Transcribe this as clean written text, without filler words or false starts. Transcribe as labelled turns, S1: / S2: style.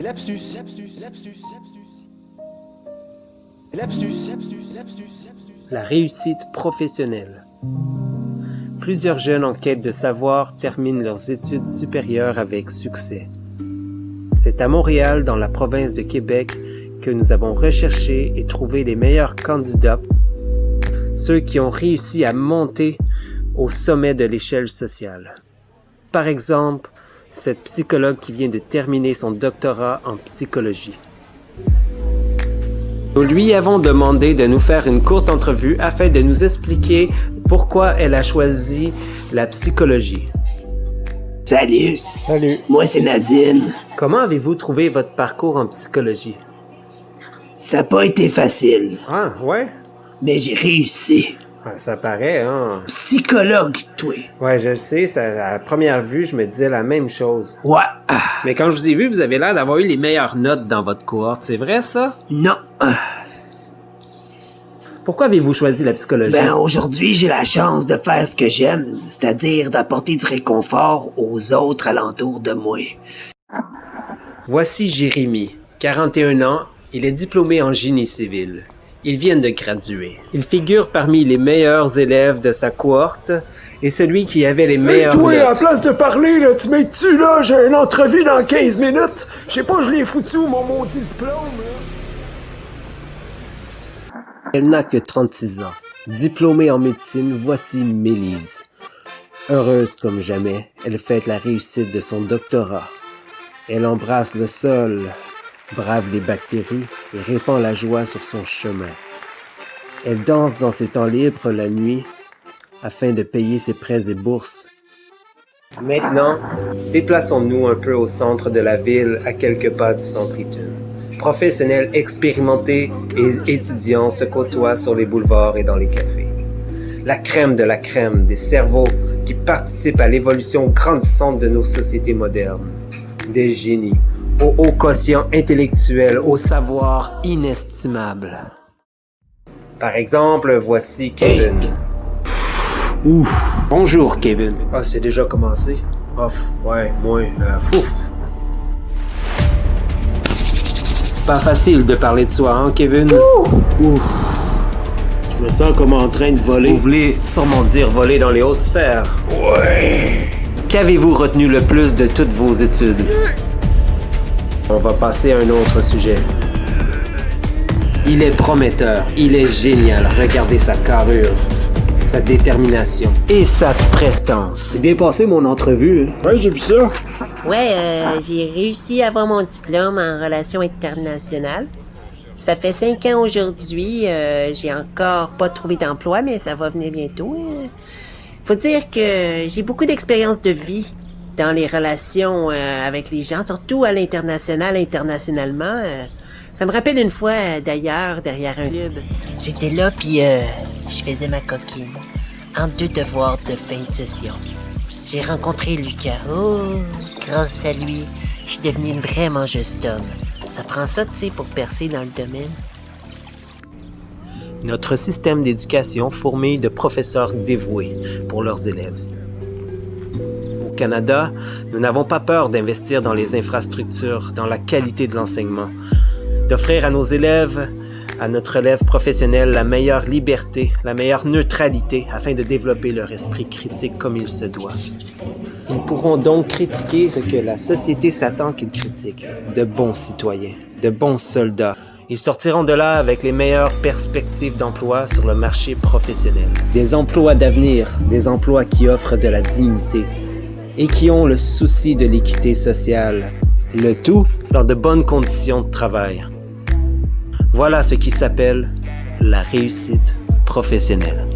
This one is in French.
S1: Lapsus, lapsus, lapsus, lapsus. Lapsus, lapsus, lapsus, lapsus.
S2: La réussite professionnelle. Plusieurs jeunes en quête de savoir terminent leurs études supérieures avec succès. C'est à Montréal, dans la province de Québec, que nous avons recherché et trouvé les meilleurs candidats, ceux qui ont réussi à monter au sommet de l'échelle sociale. Par exemple, cette psychologue qui vient de terminer son doctorat en psychologie. Nous lui avons demandé de nous faire une courte entrevue afin de nous expliquer pourquoi elle a choisi la psychologie.
S3: Salut,
S2: Salut.
S3: moi c'est Nadine.
S2: Comment avez-vous trouvé votre parcours en psychologie?
S3: Ça n'a pas été facile,
S2: Ah, ouais?
S3: mais j'ai réussi.
S2: Ah, ça paraît, hein?
S3: Psychologue, toi.
S2: Ouais, je le sais, ça, à première vue, je me disais la même chose.
S3: Ouais.
S2: Mais quand je vous ai vu, vous avez l'air d'avoir eu les meilleures notes dans votre cohorte, c'est vrai ça?
S3: Non.
S2: Pourquoi avez-vous choisi la psychologie?
S3: Ben aujourd'hui, j'ai la chance de faire ce que j'aime, c'est-à-dire d'apporter du réconfort aux autres alentours de moi.
S2: Voici Jérémy, 41 ans, il est diplômé en génie civil. Il vient de graduer. Il figure parmi les meilleurs élèves de sa cohorte et celui qui avait les meilleures
S4: Toi, à la
S2: notes.
S4: place de parler, là, tu m'aides-tu, là? J'ai une entrevue dans 15 minutes. Je sais pas, je l'ai foutu où, mon maudit diplôme, là.
S2: Elle n'a que 36 ans. Diplômée en médecine, voici Mélise. Heureuse comme jamais, elle fête la réussite de son doctorat. Elle embrasse le sol, brave les bactéries et répand la joie sur son chemin. Elle danse dans ses temps libres la nuit afin de payer ses prêts et bourses. Maintenant, déplaçons-nous un peu au centre de la ville, à quelques pas du centre Eaton. Professionnels expérimentés et étudiants se côtoient sur les boulevards et dans les cafés. La crème de la crème des cerveaux qui participent à l'évolution grandissante de nos sociétés modernes. Des génies, au haut quotient intellectuel, au savoir inestimable. Par exemple, voici Kevin. Ouf. Bonjour, Kevin. Ah, c'est déjà commencé? Ouais, moi, fouf. Pas facile de parler de soi, hein, Kevin? Ouf. Je me sens comme en train de voler. Vous voulez sûrement dire voler dans les hautes sphères.
S3: Ouais.
S2: Qu'avez-vous retenu le plus de toutes vos études? On va passer à un autre sujet. Il est prometteur, il est génial. Regardez sa carrure, sa détermination et sa prestance. C'est bien passé mon entrevue. Hein?
S4: Ouais, j'ai vu ça.
S5: Ouais, j'ai réussi à avoir mon diplôme en relations internationales. Ça fait 5 ans aujourd'hui. J'ai encore pas trouvé d'emploi, mais ça va venir bientôt. Faut dire que j'ai beaucoup d'expérience de vie dans les relations avec les gens, surtout à l'international, internationalement. Ça me rappelle une fois, d'ailleurs, derrière un club. J'étais là, puis je faisais ma coquine entre deux devoirs de fin de session. J'ai rencontré Lucas. Oh, grâce à lui, je suis devenu une vraie mangeuse d'hommes. Ça prend ça, tu sais, pour percer dans le domaine.
S2: Notre système d'éducation fourmille de professeurs dévoués pour leurs élèves. Au Canada, nous n'avons pas peur d'investir dans les infrastructures, dans la qualité de l'enseignement, d'offrir à nos élèves, à notre élève professionnel, la meilleure liberté, la meilleure neutralité afin de développer leur esprit critique comme il se doit. Ils pourront donc critiquer ce que la société s'attend qu'ils critiquent, de bons citoyens, de bons soldats. Ils sortiront de là avec les meilleures perspectives d'emploi sur le marché professionnel. Des emplois d'avenir, des emplois qui offrent de la dignité et qui ont le souci de l'équité sociale. Le tout dans de bonnes conditions de travail. Voilà ce qui s'appelle la réussite professionnelle.